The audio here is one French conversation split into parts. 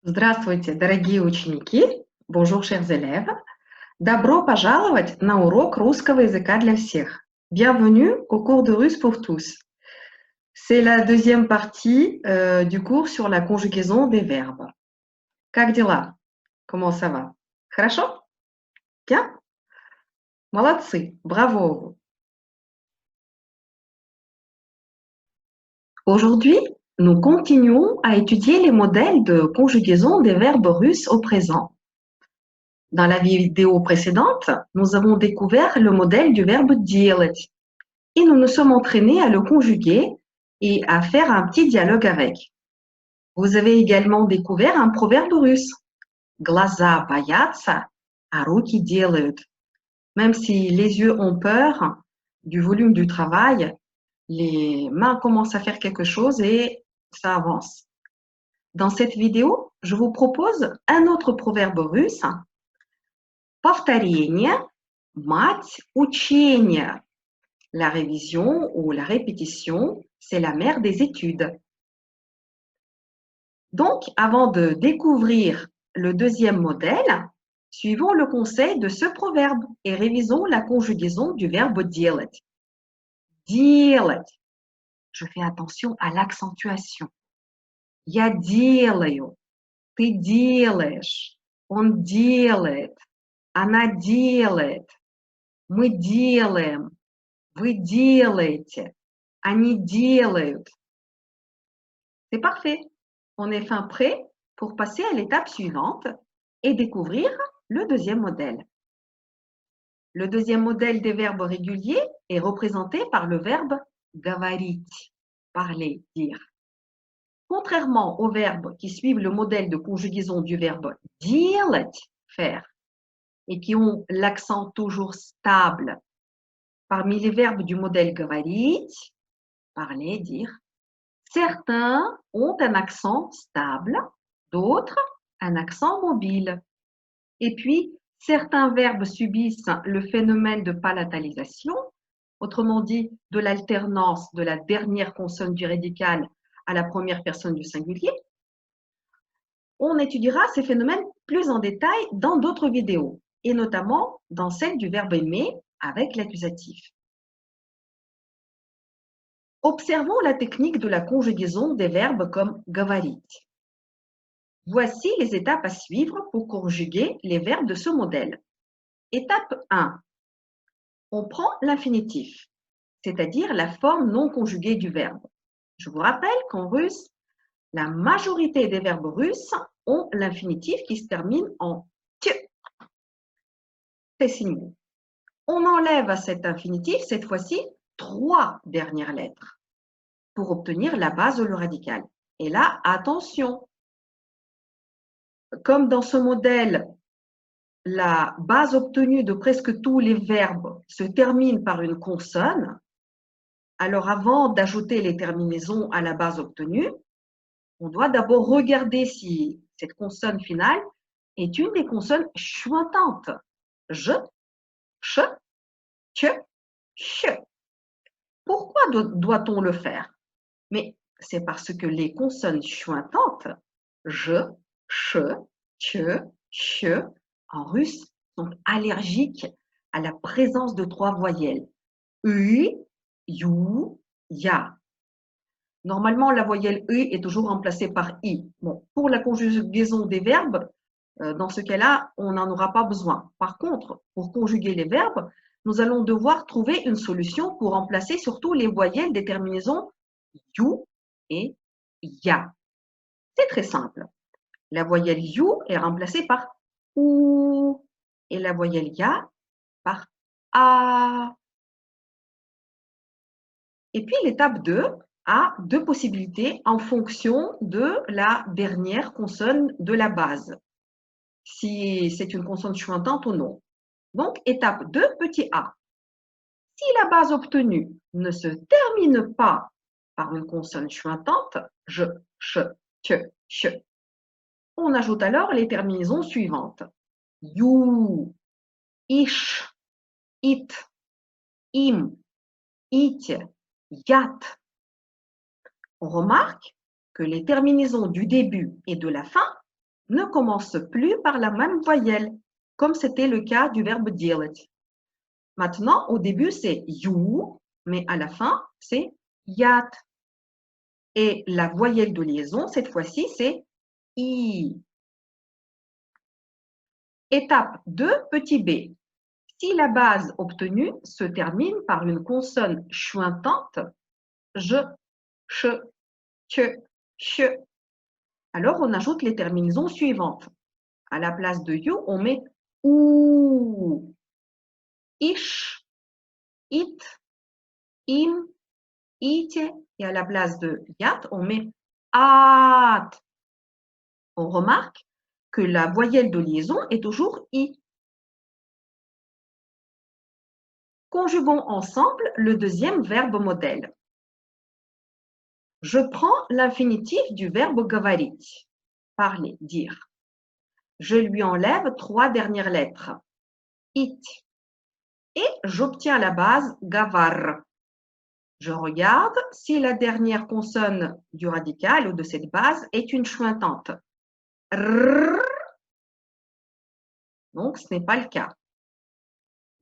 Здравствуйте, дорогие ученики! Bonjour, chers élèves! Добро пожаловать на урок русского языка для всех. Bienvenue au cours de russe pour tous. C'est la deuxième partie du cours sur la conjugaison des verbes. Как дела? Comment ça va? Хорошо? Bien? Молодцы! Bravo! Aujourd'hui, nous continuons à étudier les modèles de conjugaison des verbes russes au présent. Dans la vidéo précédente, nous avons découvert le modèle du verbe делать et nous nous sommes entraînés à le conjuguer et à faire un petit dialogue avec. Vous avez également découvert un proverbe russe. Глаза боятся, а руки делают. Même si les yeux ont peur du volume du travail, les mains commencent à faire quelque chose et ça avance. Dans cette vidéo, je vous propose un autre proverbe russe. Повторение, мать учения. La révision ou la répétition, c'est la mère des études. Donc, avant de découvrir le deuxième modèle, suivons le conseil de ce proverbe et révisons la conjugaison du verbe делать. Делать. Je fais attention à l'accentuation. Я делаю. Ты делаешь. Он делает. Она делает. Мы делаем. Вы делаете. Они делают. C'est parfait. On est fin prêt pour passer à l'étape suivante et découvrir le deuxième modèle. Le deuxième modèle des verbes réguliers est représenté par le verbe говорить, parler, dire. Contrairement aux verbes qui suivent le modèle de conjugaison du verbe делать, faire, et qui ont l'accent toujours stable, parmi les verbes du modèle говорить, parler, dire, certains ont un accent stable, d'autres un accent mobile. Et puis, certains verbes subissent le phénomène de palatalisation, autrement dit de l'alternance de la dernière consonne du rédical à la première personne du singulier. On étudiera ces phénomènes plus en détail dans d'autres vidéos, et notamment dans celle du verbe aimer avec l'accusatif. Observons la technique de la conjugaison des verbes comme говорить. Voici les étapes à suivre pour conjuguer les verbes de ce modèle. Étape 1. On prend l'infinitif, c'est-à-dire la forme non conjuguée du verbe. Je vous rappelle qu'en russe, la majorité des verbes russes ont l'infinitif qui se termine en t. C'est signé. On enlève à cet infinitif, cette fois-ci, 3 dernières lettres pour obtenir la base de le radical. Et là, attention, comme dans ce modèle, la base obtenue de presque tous les verbes se termine par une consonne, alors avant d'ajouter les terminaisons à la base obtenue, on doit d'abord regarder si cette consonne finale est une des consonnes chuintantes. Je, ch, tche, ch. Pourquoi doit-on le faire? Mais c'est parce que les consonnes chuintantes, je, ch, tche, ch, en russe, sont allergiques à la présence de 3 voyelles. U, you, ya. Normalement, la voyelle U est toujours remplacée par I. Bon, pour la conjugaison des verbes, dans ce cas-là, on n'en aura pas besoin. Par contre, pour conjuguer les verbes, nous allons devoir trouver une solution pour remplacer surtout les voyelles des terminaisons you et ya. C'est très simple. La voyelle you est remplacée par ou et la voyelle ya par a. Et puis l'étape 2 a 2 possibilités en fonction de la dernière consonne de la base, si c'est une consonne chuintante ou non. Donc, étape 2, petit a. Si la base obtenue ne se termine pas par une consonne chuintante, je, ch, tche, ch, on ajoute alors les terminaisons suivantes. You, ish, it, im, it, yat. On remarque que les terminaisons du début et de la fin ne commence plus par la même voyelle, comme c'était le cas du verbe делать. Maintenant, au début, c'est you, mais à la fin, c'est yat. Et la voyelle de liaison, cette fois-ci, c'est i. Étape 2, petit b. Si la base obtenue se termine par une consonne chointante, je, ch, que, ch, alors on ajoute les terminaisons suivantes. À la place de you, on met ou, ish, it, im, ite, et à la place de yat, on met at. On remarque que la voyelle de liaison est toujours i. Conjuguons ensemble le deuxième verbe modèle. Je prends l'infinitif du verbe говорить, parler, dire. Je lui enlève 3 dernières lettres, it, et j'obtiens la base gavar. Je regarde si la dernière consonne du radical ou de cette base est une chointante. Rrr. Donc, ce n'est pas le cas.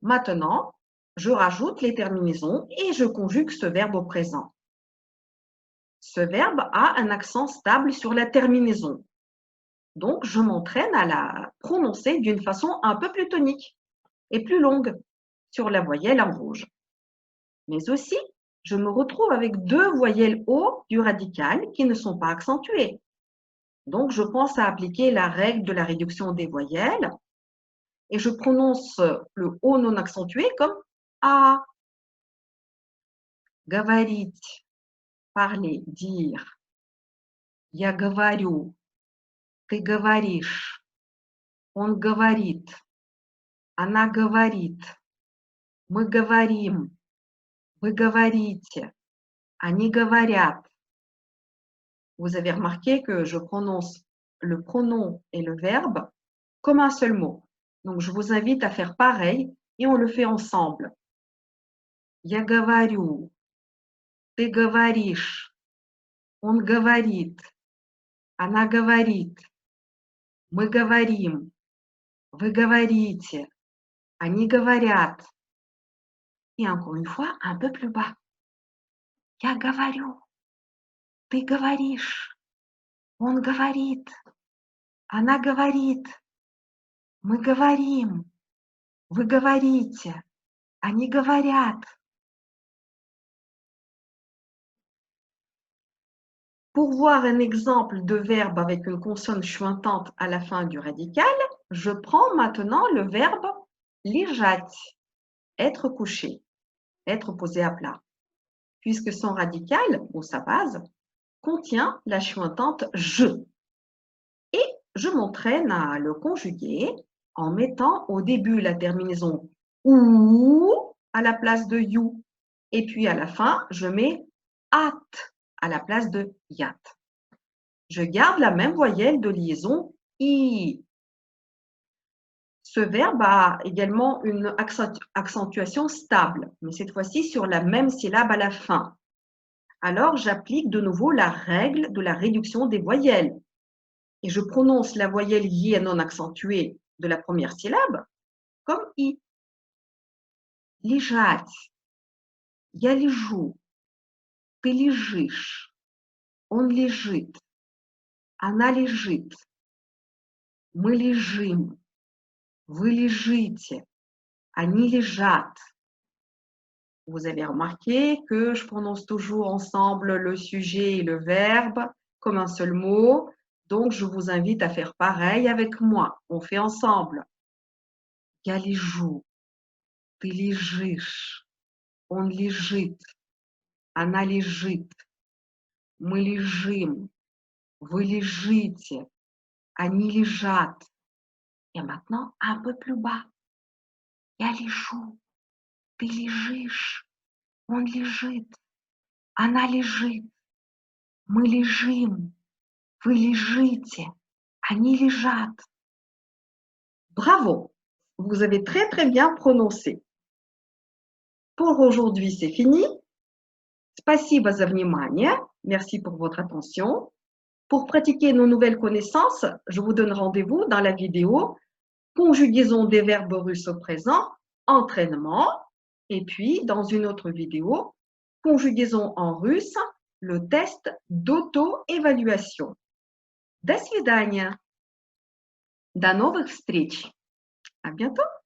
Maintenant, je rajoute les terminaisons et je conjugue ce verbe au présent. Ce verbe a un accent stable sur la terminaison. Donc, je m'entraîne à la prononcer d'une façon un peu plus tonique et plus longue sur la voyelle en rouge. Mais aussi, je me retrouve avec 2 voyelles O du radical qui ne sont pas accentuées. Donc, je pense à appliquer la règle de la réduction des voyelles et je prononce le O non accentué comme A. Говорить, parler, dire. Я говорю, ты говоришь, он говорит, она говорит, мы говорим, вы говорите, они говорят. Vous avez remarqué que je prononce le pronom et le verbe comme un seul mot. Donc, je vous invite à faire pareil et on le fait ensemble. Я говорю, ты говоришь, он говорит, она говорит, мы говорим, вы говорите, они говорят. Et encore une fois, un peu plus bas. Я говорю, ты говоришь, он говорит, она говорит, мы говорим, вы говорите, они говорят. Pour voir un exemple de verbe avec une consonne chointante à la fin du radical, je prends maintenant le verbe лежать, être couché, être posé à plat, puisque son radical, ou sa base, contient la chointante je. Et je m'entraîne à le conjuguer en mettant au début la terminaison ou à la place de you. Et puis à la fin, je mets at à la place de yat. Je garde la même voyelle de liaison i. Ce verbe a également une accentuation stable, mais cette fois-ci sur la même syllabe à la fin. Alors, j'applique de nouveau la règle de la réduction des voyelles. Et je prononce la voyelle i non accentuée de la première syllabe comme i. Лежать. Я лежу. Ты лежишь. Он лежит. Она лежит. Мы лежим. Вы лежите. Они лежат. Vous avez remarqué que je prononce toujours ensemble le sujet et le verbe comme un seul mot. Donc, je vous invite à faire pareil avec moi. On fait ensemble. Я лежу. Ты лежишь. Он лежит. Она лежит. Мы лежим. Вы лежите. Они лежат. Et maintenant, un peu plus bas. Я лежу. Ты лежишь. Он лежит. Она лежит. Мы лежим. Вы лежите. Они лежат. Bravo. Vous avez très bien prononcé. Pour aujourd'hui, c'est fini. Спасибо за внимание. Merci pour votre attention. Pour pratiquer nos nouvelles connaissances, je vous donne rendez-vous dans la vidéo conjugaison des verbes russes au présent, entraînement, et puis dans une autre vidéo, conjugaison en russe, le test d'auto-évaluation. До свидания. До новых встреч. À bientôt.